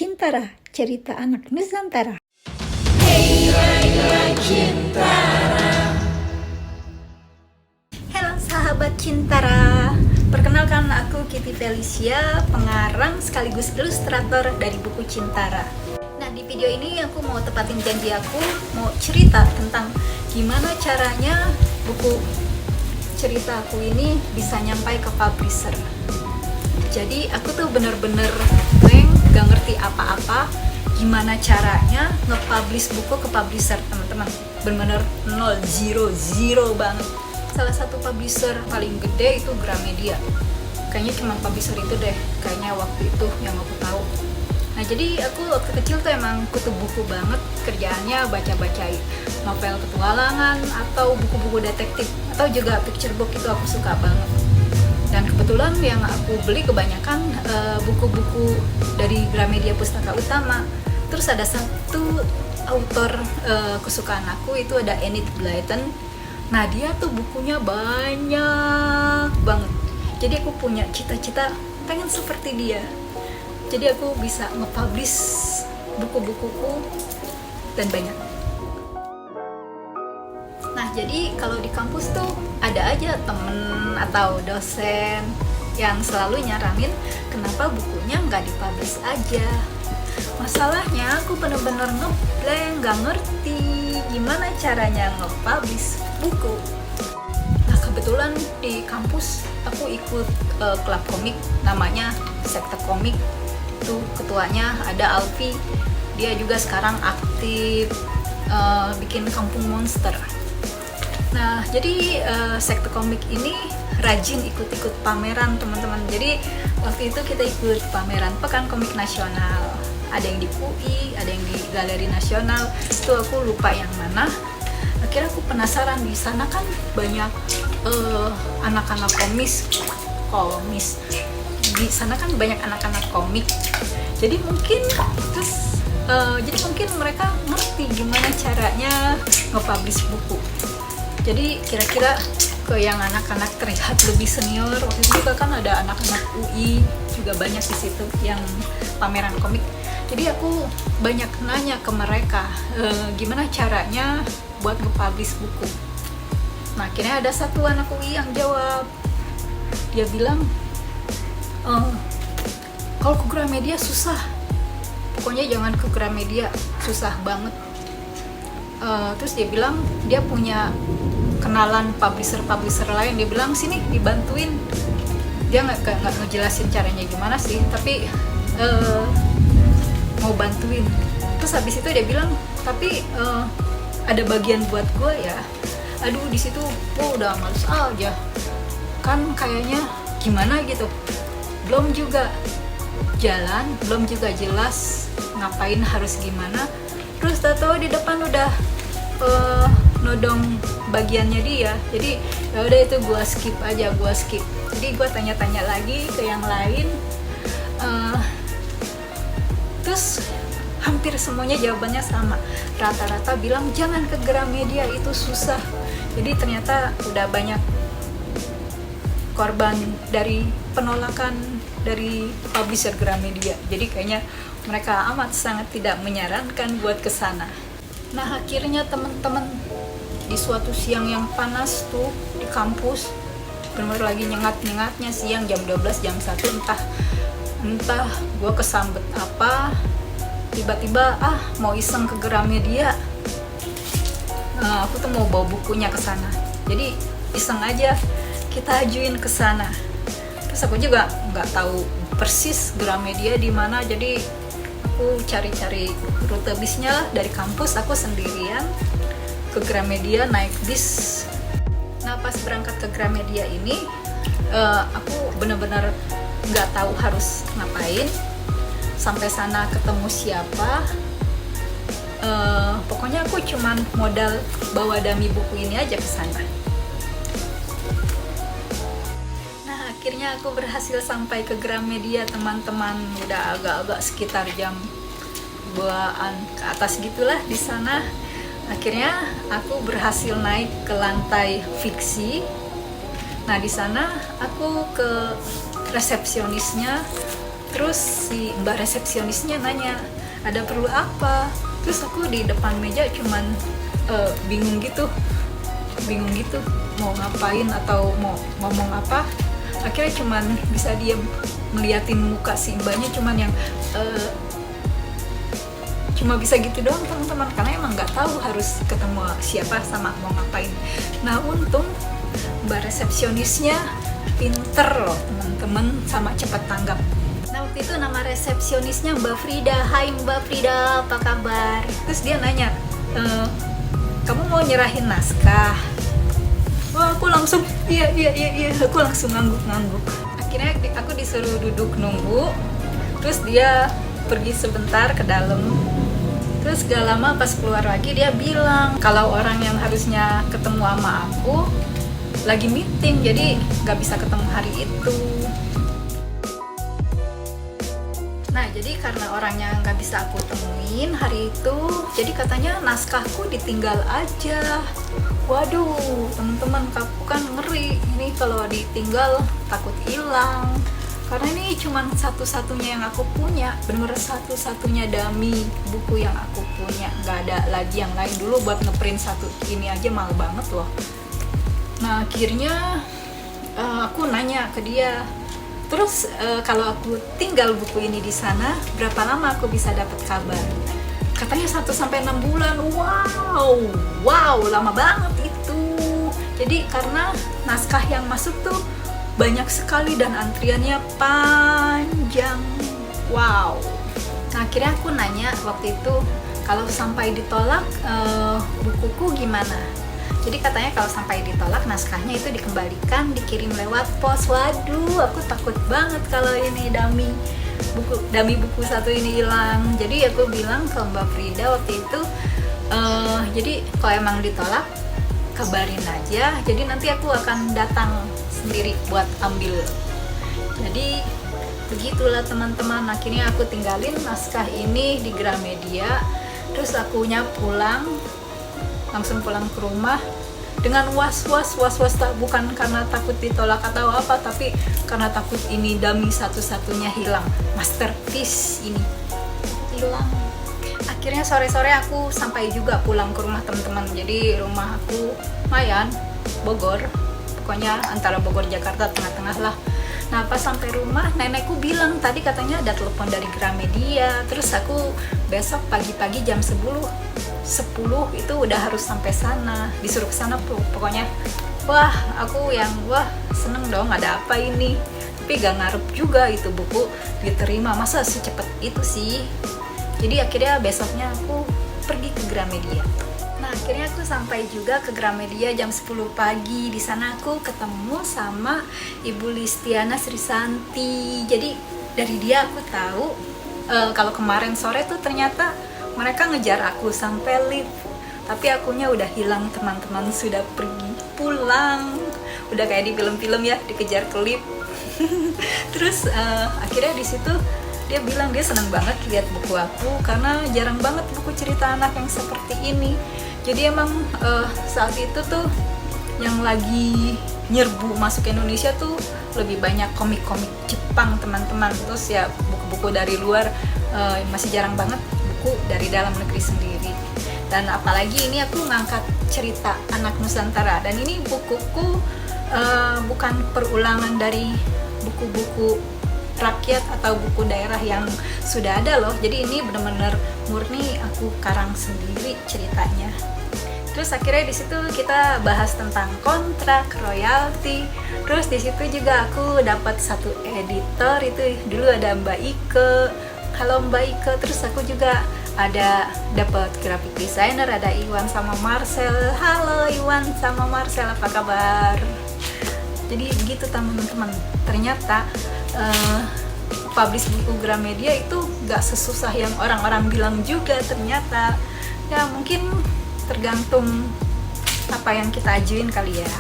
Cintara, cerita anak Nusantara. Halo sahabat Cintara, perkenalkan aku Kitty Felicia, pengarang sekaligus ilustrator dari buku Cintara. Nah, di video ini aku mau tepatin janji aku, mau cerita tentang gimana caranya buku cerita aku ini bisa nyampai ke publisher. Jadi aku tuh bener-bener blank, gak ngerti apa-apa gimana caranya nge-publish buku ke publisher, teman-teman. Bener-bener 0 banget. Salah satu publisher paling gede itu Gramedia. Kayaknya cuma publisher itu deh, kayaknya waktu itu yang aku tahu. Nah, jadi aku waktu kecil tuh emang kutu buku banget, kerjaannya baca-baca novel petualangan atau buku-buku detektif atau juga picture book, itu aku suka banget. Dan kebetulan yang aku beli kebanyakan buku-buku dari Gramedia Pustaka Utama. Terus ada satu autor kesukaan aku, itu ada Enid Blyton. Nah, dia tuh bukunya banyak banget. Jadi aku punya cita-cita pengen seperti dia. Jadi aku bisa nge-publish buku-bukuku dan banyak. Nah, jadi kalau di kampus tuh ada aja temen atau dosen yang selalu nyaranin kenapa bukunya nggak dipublish aja. Masalahnya aku bener-bener ngeblank, nggak ngerti gimana caranya nge-publish buku. Nah, kebetulan di kampus aku ikut klub komik namanya Sekte Komik. Itu ketuanya ada Alfi, dia juga sekarang aktif bikin Kampung Monster. Nah, jadi Sekte Komik ini rajin ikut-ikut pameran, teman-teman. Jadi waktu itu kita ikut pameran Pekan Komik Nasional. Ada yang di UI, ada yang di Galeri Nasional. Itu aku lupa yang mana. Akhirnya aku penasaran, di sana kan banyak anak-anak komis. Di sana kan banyak anak-anak komik. Jadi mungkin mereka ngerti gimana caranya nge-publish buku. Jadi kira-kira ke yang anak-anak terlihat lebih senior, waktu itu juga kan ada anak-anak UI juga banyak di situ yang pameran komik. Jadi aku banyak nanya ke mereka gimana caranya buat nge-publish buku. Nah, akhirnya ada satu anak UI yang jawab. Dia bilang, kalau ke Gramedia susah, pokoknya jangan ke Gramedia, susah banget. Terus dia bilang dia punya kenalan publisher lain. Dia bilang sini dibantuin. Dia nggak ngejelasin caranya gimana sih, tapi mau bantuin. Terus habis itu dia bilang tapi ada bagian buat gue ya. Aduh, di situ gue udah males aja. Kan kayaknya gimana gitu. Belum juga jalan, belum juga jelas ngapain harus gimana. Terus tahu di depan udah nodong bagiannya dia. Jadi ya udah, itu gue skip. Jadi gue tanya-tanya lagi ke yang lain. Terus hampir semuanya jawabannya sama. Rata-rata bilang jangan ke Gramedia, itu susah. Jadi ternyata udah banyak korban dari penolakan dari publisher Gramedia. Jadi kayaknya mereka amat sangat tidak menyarankan buat kesana. Nah, akhirnya teman-teman di suatu siang yang panas tuh di kampus, benar lagi nyengat-nyengatnya siang jam 12, jam 1, entah gue kesambet apa, tiba-tiba mau iseng ke Gramedia. Aku tuh mau bawa bukunya ke sana. Jadi iseng aja kita ajuin ke sana. Terus aku juga nggak tahu persis Gramedia di mana, jadi aku cari-cari rute bisnya lah. Dari kampus aku sendirian ke Gramedia naik bis. Nah, pas berangkat ke Gramedia ini aku benar-benar nggak tahu harus ngapain. Sampai sana ketemu siapa, pokoknya aku cuman modal bawa dummy buku ini aja ke sana. Akhirnya aku berhasil sampai ke Gramedia, teman-teman. Udah agak-agak sekitar jam 2-an ke atas gitulah di sana. Akhirnya aku berhasil naik ke lantai fiksi. Nah, di sana aku ke resepsionisnya. Terus si mbak resepsionisnya nanya, ada perlu apa? Terus aku di depan meja cuman bingung gitu mau ngapain atau mau ngomong apa. Akhirnya cuman bisa diem ngeliatin muka si mbaknya, cuman yang cuma bisa gitu doang teman-teman, karena emang nggak tahu harus ketemu siapa sama mau ngapain. Nah untung mbak resepsionisnya pinter loh teman-teman, sama cepat tanggap. Nah waktu itu nama resepsionisnya Mbak Frida. Hai Mbak Frida, apa kabar? Terus dia nanya, kamu mau nyerahin naskah? Wah aku langsung iya, aku langsung ngangguk. Akhirnya aku disuruh duduk nunggu, terus dia pergi sebentar ke dalam. Terus gak lama pas keluar lagi dia bilang kalau orang yang harusnya ketemu sama aku lagi meeting, jadi gak bisa ketemu hari itu. Nah jadi karena orangnya gak bisa aku temuin hari itu, jadi katanya naskahku ditinggal aja. Waduh teman-teman, aku kan ngeri ini kalau ditinggal, takut hilang. Karena ini cuma satu-satunya yang aku punya, bener-bener satu-satunya dummy buku yang aku punya. Gak ada lagi yang lain. Dulu buat ngeprint satu ini aja mahal banget loh. Nah akhirnya aku nanya ke dia, terus kalau aku tinggal buku ini di sana, berapa lama aku bisa dapat kabar? Katanya 1-6 bulan. Wow, lama banget itu. Jadi karena naskah yang masuk tuh banyak sekali dan antriannya panjang. Wow. Nah akhirnya aku nanya waktu itu, kalau sampai ditolak bukuku gimana? Jadi katanya kalau sampai ditolak naskahnya itu dikembalikan, dikirim lewat pos. Waduh, aku takut banget kalau ini dummy buku satu ini hilang. Jadi aku bilang ke Mbak Frida waktu itu, jadi kalau emang ditolak kabarin aja, jadi nanti aku akan datang sendiri buat ambil. Jadi begitulah teman-teman, akhirnya aku tinggalin naskah ini di Gramedia. Terus akunya langsung pulang ke rumah dengan was-was, bukan karena takut ditolak atau apa, tapi karena takut ini dummy satu-satunya hilang, masterpiece ini hilang. Akhirnya sore-sore aku sampai juga pulang ke rumah teman-teman. Jadi rumah aku lumayan, Bogor, pokoknya antara Bogor Jakarta tengah-tengah lah. Nah pas sampai rumah nenekku bilang tadi katanya ada telepon dari Gramedia. Terus aku besok pagi-pagi jam 10 itu udah harus sampai sana, disuruh ke sana pokoknya. Wah aku yang seneng dong, ada apa ini, tapi gak ngarep juga itu buku diterima, masa secepat itu sih. Jadi akhirnya besoknya aku pergi ke Gramedia. Nah akhirnya aku sampai juga ke Gramedia jam 10 pagi. Di sana aku ketemu sama Ibu Listiana Srisanti. Jadi dari dia aku tahu kalau kemarin sore tuh ternyata mereka ngejar aku sampai lift, tapi akunya udah hilang teman-teman, sudah pergi pulang. Udah kayak di film-film ya, dikejar ke lift. Terus akhirnya di situ dia bilang dia senang banget lihat buku aku karena jarang banget buku cerita anak yang seperti ini. Jadi emang saat itu tuh yang lagi nyerbu masuk Indonesia tuh lebih banyak komik-komik Jepang teman-teman. Terus ya buku-buku dari luar masih jarang banget buku dari dalam negeri sendiri. Dan apalagi ini aku ngangkat cerita anak Nusantara, dan ini bukuku bukan perulangan dari buku-buku rakyat atau buku daerah yang sudah ada loh. Jadi ini benar-benar murni aku karang sendiri ceritanya. Terus akhirnya di situ kita bahas tentang kontrak, royalti. Terus di situ juga aku dapat satu editor, itu dulu ada Mbak Ike. Halo Mbak Ike. Terus aku juga ada dapat graphic designer, ada Iwan sama Marcel. Halo Iwan sama Marcel, apa kabar? Jadi begitu teman-teman. Ternyata publish buku Gramedia itu gak sesusah yang orang-orang bilang juga ternyata. Ya mungkin tergantung apa yang kita ajuin kali ya.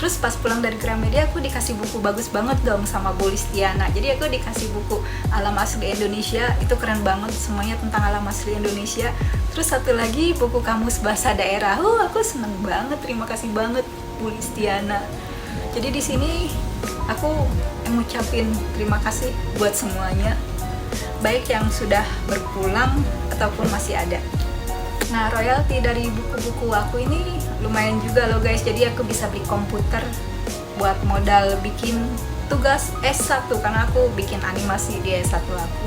Terus pas pulang dari Gramedia aku dikasih buku bagus banget dong sama Bu Listiana. Jadi aku dikasih buku Alam Asli Indonesia, itu keren banget, semuanya tentang alam asli Indonesia. Terus satu lagi buku Kamus Bahasa Daerah. Aku seneng banget, terima kasih banget Bu Listiana. Jadi di sini aku mengucapin terima kasih buat semuanya, baik yang sudah berpulang ataupun masih ada. Nah, royalti dari buku-buku aku ini lumayan juga loh guys, jadi aku bisa beli komputer buat modal bikin tugas S1, karena aku bikin animasi di S1 aku.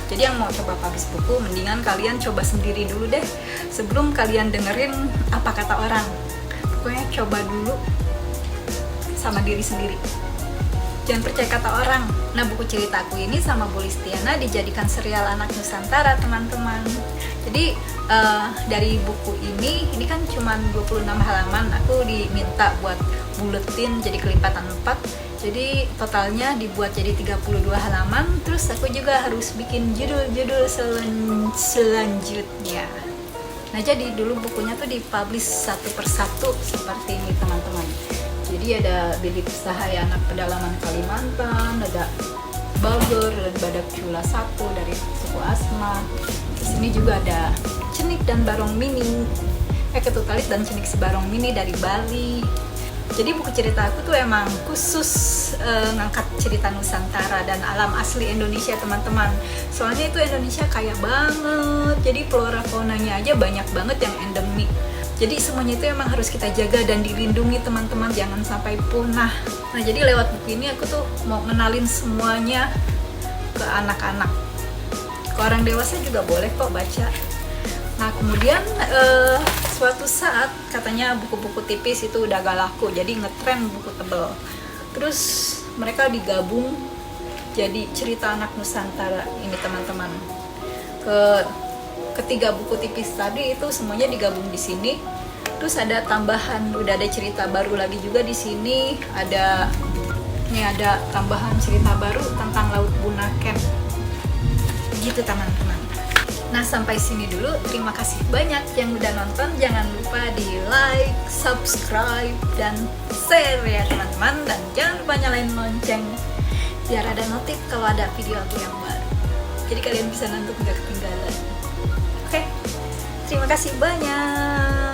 Jadi yang mau coba publish buku, mendingan kalian coba sendiri dulu deh sebelum kalian dengerin apa kata orang. Pokoknya coba dulu sama diri sendiri, jangan percaya kata orang. Nah, buku ceritaku ini sama Bu Listiana dijadikan serial Anak Nusantara, teman-teman. Jadi dari buku ini kan cuma 26 halaman, aku diminta buat buletin jadi kelipatan 4. Jadi totalnya dibuat jadi 32 halaman. Terus aku juga harus bikin judul-judul selanjutnya. Nah, jadi dulu bukunya tuh dipublish satu persatu seperti ini, teman-teman. Jadi ada Bilik Sahaya Anak Pedalaman Kalimantan, ada Bogor dan Badak Cula 1 dari suku Asma. Di sini juga ada Cenik dan Barong Mini, Ketutalit dan Cenik si Barong Mini dari Bali. Jadi buku cerita aku tuh emang khusus ngangkat cerita Nusantara dan alam asli Indonesia, teman-teman. Soalnya itu Indonesia kaya banget, jadi flora faunanya aja banyak banget yang endemik. Jadi semuanya itu emang harus kita jaga dan dilindungi, teman-teman, jangan sampai punah. Nah, jadi lewat buku ini aku tuh mau ngenalin semuanya ke anak-anak. Ke orang dewasa juga boleh kok baca. Nah, kemudian suatu saat katanya buku-buku tipis itu udah gak laku, jadi ngetren buku tebel. Terus mereka digabung jadi cerita Anak Nusantara ini, teman-teman. Ketiga buku tipis tadi itu semuanya digabung di sini. Terus ada tambahan, udah ada cerita baru lagi juga di sini. Ada tambahan cerita baru tentang Laut Bunaken. Gitu, teman-teman. Nah, sampai sini dulu. Terima kasih banyak yang udah nonton. Jangan lupa di like, subscribe, dan share ya, teman-teman. Dan jangan lupa nyalain lonceng biar ada notif kalau ada video aku yang baru. Jadi kalian bisa nonton gak ketinggalan. Oke, terima kasih banyak.